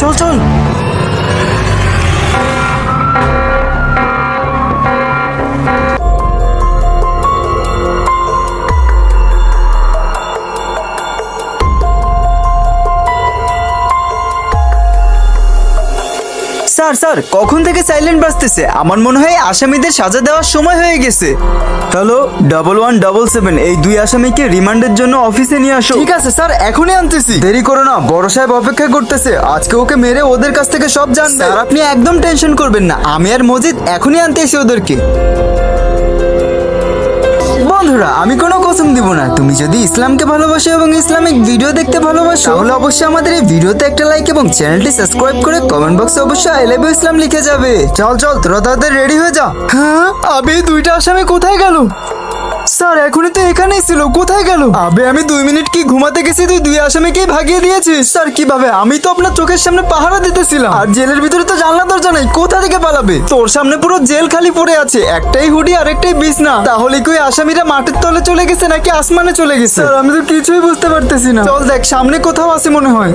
চল চল। Sir sir, কখন থেকে সাইলেন্ট বাজতেছে? আমার মনে হয় আসামিদের সাজা দেওয়ার সময় হয়ে গেছে। হ্যালো 1177, এই 2 আসামিকে রিমান্ডের জন্য অফিসে নিয়ে আসো। ঠিক আছে স্যার, এখনই আনতেছি। দেরি করো না, বড় সাহেব অপেক্ষা করতেছে। আজকে ওকে মেরে ওদের কাছ থেকে সব জানবে। স্যার আপনি একদম টেনশন করবেন না, আমি আর মজিদ এখনই আনতেছি ওদেরকে। বন্ধুরা, আমি কোনো কসম দিব না, তুমি যদি ইসলামকে ভালোবাসো এবং ইসলামিক ভিডিও দেখতে ভালোবাসো তাহলে অবশ্যই আমাদের এই ভিডিওতে একটা লাইক এবং চ্যানেলটি সাবস্ক্রাইব করে কমেন্ট বক্সে অবশ্যই আই লাভ ইউ ইসলাম লিখে যাবে। চল চল, তোরা তাড়াতাড়ি রেডি হয়ে যা। হ্যাঁ, আবে 2টা আসামি কোথায় গেল? স্যার এখনই তো এখানেই ছিল, কোথায় গেল? আবে আমি 2 মিনিট কি ঘুমাতে গেছি, তুই 2 আসামিকেই ভাগিয়ে দিয়েছিস। স্যার কিভাবে? আমি তো আপনার চোখের সামনে পাহারা দিতেছিলাম। আর জেলের ভিতরে তো জানলা দরজা নাই, কোথা থেকে পালাবে? তোর সামনে পুরো জেল খালি পড়ে আছে, একটাই হুডি আর একটাই বিছনা। তাহলে কি ওই আসামিরা মাটির তলে চলে গেছে নাকি আসমানে চলে গেছে? স্যার আমি তো কিছুই বুঝতে পারতেছি না। চল দেখ, সামনে কোথাও আছে মনে হয়।